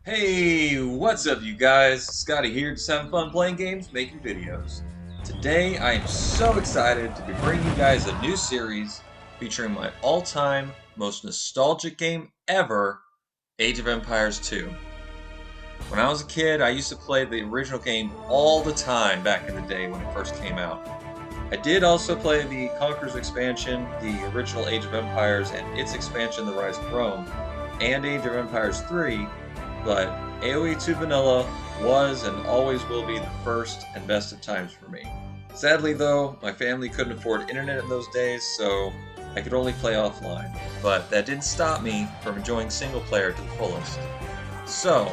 Hey, what's up, you guys? Scotty here, just having fun playing games, making videos. Today, I am so excited to be bringing you guys a new series featuring my all-time most nostalgic game ever, Age of Empires 2. When I was a kid, I used to play the original game all the time back in the day when it first came out. I did also play the Conqueror's expansion, the original Age of Empires, and its expansion, The Rise of Rome, and Age of Empires 3, but AoE 2 Vanilla was and always will be the first and best of times for me. Sadly though, my family couldn't afford internet in those days, so I could only play offline. But that didn't stop me from enjoying single player to the fullest. So,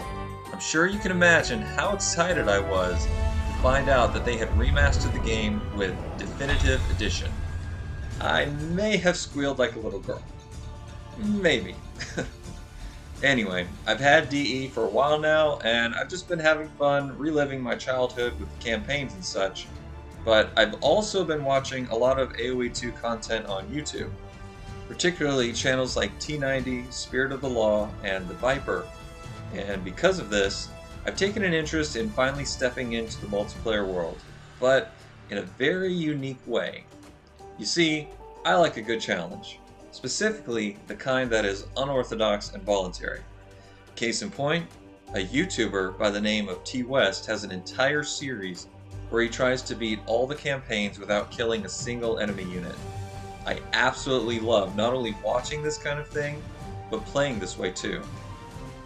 I'm sure you can imagine how excited I was to find out that they had remastered the game with Definitive Edition. I may have squealed like a little girl. Maybe. Anyway, I've had DE for a while now, and I've just been having fun reliving my childhood with campaigns and such, but I've also been watching a lot of AoE 2 content on YouTube, particularly channels like T90, Spirit of the Law, and The Viper, and because of this, I've taken an interest in finally stepping into the multiplayer world, but in a very unique way. You see, I like a good challenge. Specifically, the kind that is unorthodox and voluntary. Case in point, a YouTuber by the name of T West has an entire series where he tries to beat all the campaigns without killing a single enemy unit. I absolutely love not only watching this kind of thing, but playing this way too.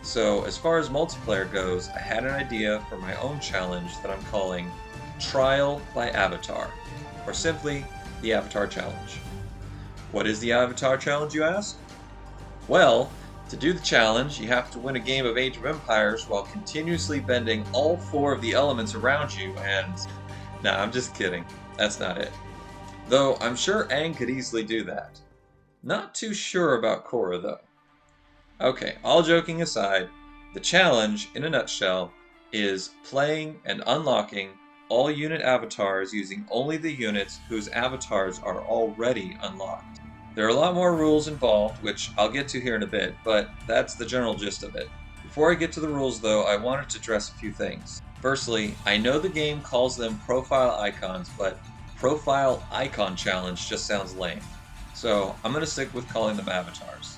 So, as far as multiplayer goes, I had an idea for my own challenge that I'm calling Trial by Avatar, or simply the Avatar Challenge. What is the Avatar Challenge, you ask? Well, to do the challenge, you have to win a game of Age of Empires while continuously bending all four of the elements around you and... Nah, I'm just kidding. That's not it. Though I'm sure Aang could easily do that. Not too sure about Korra, though. Okay, all joking aside, the challenge, in a nutshell, is playing and unlocking all unit avatars using only the units whose avatars are already unlocked. There are a lot more rules involved, which I'll get to here in a bit, but that's the general gist of it. Before I get to the rules though, I wanted to address a few things. Firstly, I know the game calls them profile icons, but profile icon challenge just sounds lame. So I'm going to stick with calling them avatars.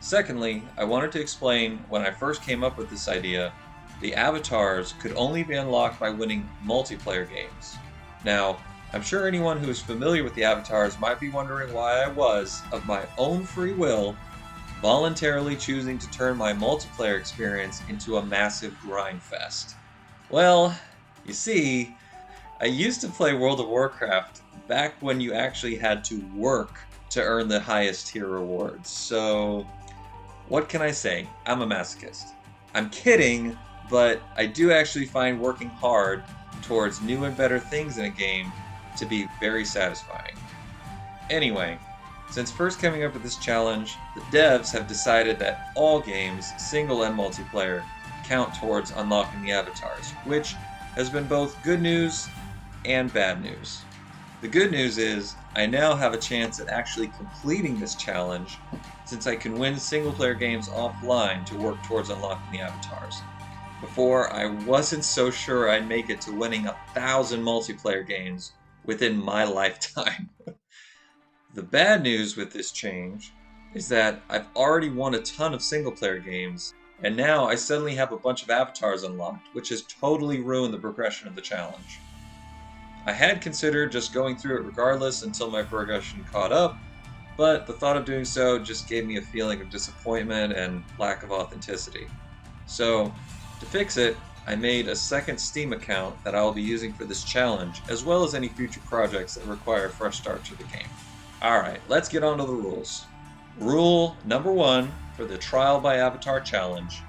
Secondly, I wanted to explain when I first came up with this idea, the avatars could only be unlocked by winning multiplayer games. Now, I'm sure anyone who is familiar with the avatars might be wondering why I was, of my own free will, voluntarily choosing to turn my multiplayer experience into a massive grind fest. Well, you see, I used to play World of Warcraft back when you actually had to work to earn the highest tier rewards, so what can I say? I'm a masochist. I'm kidding, but I do actually find working hard towards new and better things in a game to be very satisfying. Anyway, since first coming up with this challenge, the devs have decided that all games, single and multiplayer, count towards unlocking the avatars, which has been both good news and bad news. The good news is, I now have a chance at actually completing this challenge, since I can win single-player games offline to work towards unlocking the avatars. Before, I wasn't so sure I'd make it to winning 1,000 multiplayer games within my lifetime. The bad news with this change is that I've already won a ton of single-player games, and now I suddenly have a bunch of avatars unlocked, which has totally ruined the progression of the challenge. I had considered just going through it regardless until my progression caught up, but the thought of doing so just gave me a feeling of disappointment and lack of authenticity. So, to fix it, I made a second Steam account that I will be using for this challenge, as well as any future projects that require a fresh start to the game. Alright, let's get on to the rules. Rule number 1 for the Trial by Avatar challenge.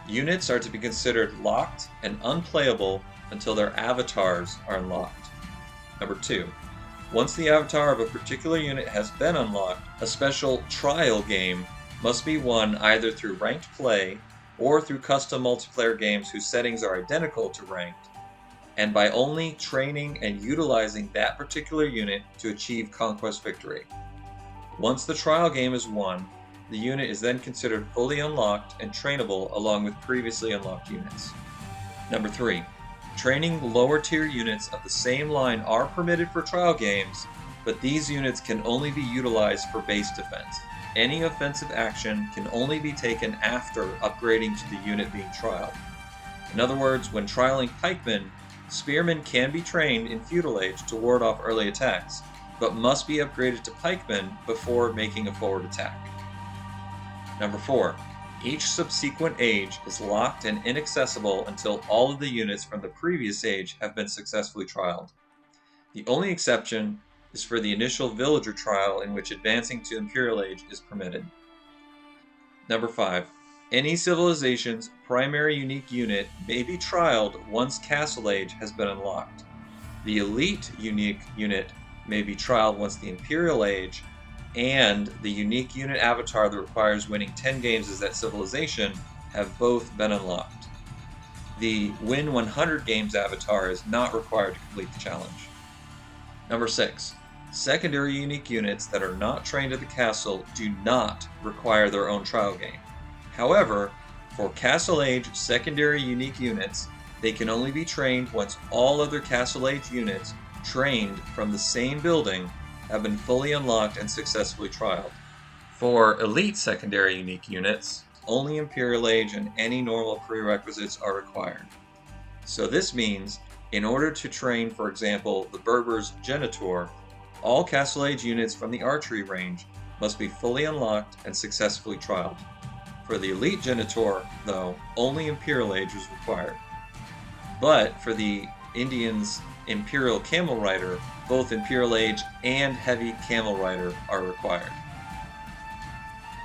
Units are to be considered locked and unplayable until their avatars are unlocked. Number 2. Once the avatar of a particular unit has been unlocked, a special trial game must be won either through ranked play or through custom multiplayer games whose settings are identical to ranked, and by only training and utilizing that particular unit to achieve conquest victory. Once the trial game is won, the unit is then considered fully unlocked and trainable along with previously unlocked units. Number 3. Training lower tier units of the same line are permitted for trial games, but these units can only be utilized for base defense. Any offensive action can only be taken after upgrading to the unit being trialed. In other words, when trialing pikemen, spearmen can be trained in feudal age to ward off early attacks, but must be upgraded to pikemen before making a forward attack. Number 4. Each subsequent age is locked and inaccessible until all of the units from the previous age have been successfully trialed. The only exception is for the initial villager trial, in which advancing to Imperial Age is permitted. Number 5. Any civilization's primary unique unit may be trialed once Castle Age has been unlocked. The elite unique unit may be trialed once the Imperial Age and the unique unit avatar that requires winning 10 games as that civilization have both been unlocked. The win 100 games avatar is not required to complete the challenge. Number 6. Secondary unique units that are not trained at the castle do not require their own trial game. However, for Castle Age secondary unique units, they can only be trained once all other Castle Age units trained from the same building have been fully unlocked and successfully trialed. For elite secondary unique units, only Imperial Age and any normal prerequisites are required. So this means, in order to train, for example, the Berber's Genitor, all Castle Age units from the archery range must be fully unlocked and successfully trialed. For the elite Genitor, though, only Imperial Age is required. But for the Indians' Imperial Camel Rider, both Imperial Age and Heavy Camel Rider are required.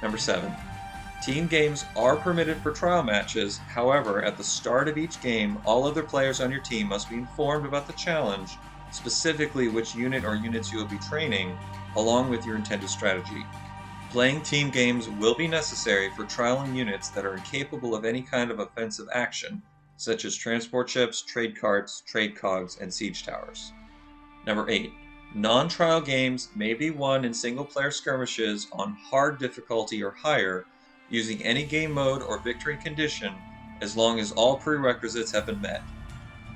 Number 7. Team games are permitted for trial matches. However, at the start of each game, all other players on your team must be informed about the challenge, specifically which unit or units you will be training, along with your intended strategy. Playing team games will be necessary for trialing units that are incapable of any kind of offensive action, such as transport ships, trade carts, trade cogs, and siege towers. Number 8. Non-trial games may be won in single-player skirmishes on hard difficulty or higher, using any game mode or victory condition, as long as all prerequisites have been met.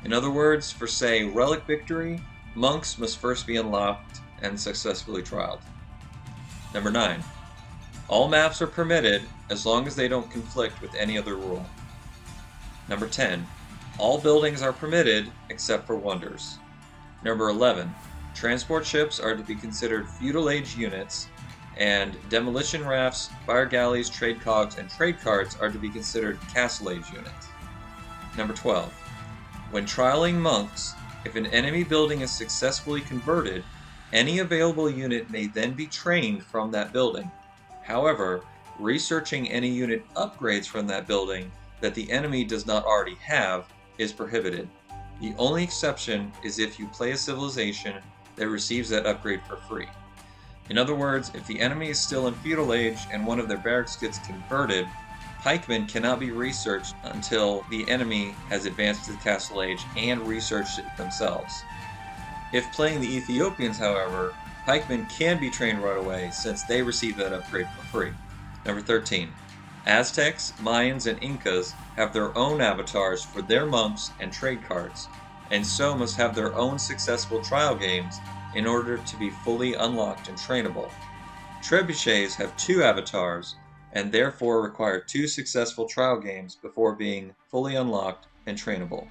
In other words, for say Relic Victory, monks must first be unlocked and successfully trialed. Number 9. All maps are permitted as long as they don't conflict with any other rule. Number 10. All buildings are permitted except for wonders. Number 11. Transport ships are to be considered feudal age units, and demolition rafts, fire galleys, trade cogs, and trade carts are to be considered castle age units. Number 12. When trialing monks, if an enemy building is successfully converted, any available unit may then be trained from that building. However, researching any unit upgrades from that building that the enemy does not already have is prohibited. The only exception is if you play a civilization that receives that upgrade for free. In other words, if the enemy is still in feudal age and one of their barracks gets converted, pikemen cannot be researched until the enemy has advanced to the castle age and researched it themselves. If playing the Ethiopians, however, pikemen can be trained right away since they receive that upgrade for free. Number 13. Aztecs, Mayans, and Incas have their own avatars for their monks and trade carts, and so must have their own successful trial games in order to be fully unlocked and trainable. Trebuchets have 2 avatars, and therefore require 2 successful trial games before being fully unlocked and trainable.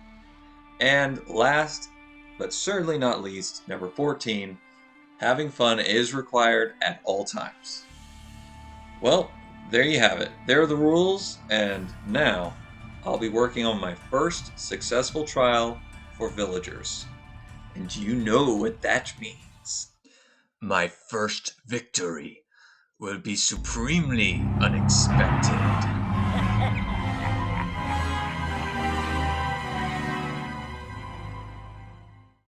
And last, but certainly not least, number 14, having fun is required at all times. Well, there you have it. There are the rules, and now I'll be working on my first successful trial for villagers. And you know what that means. My first victory will be supremely unexpected.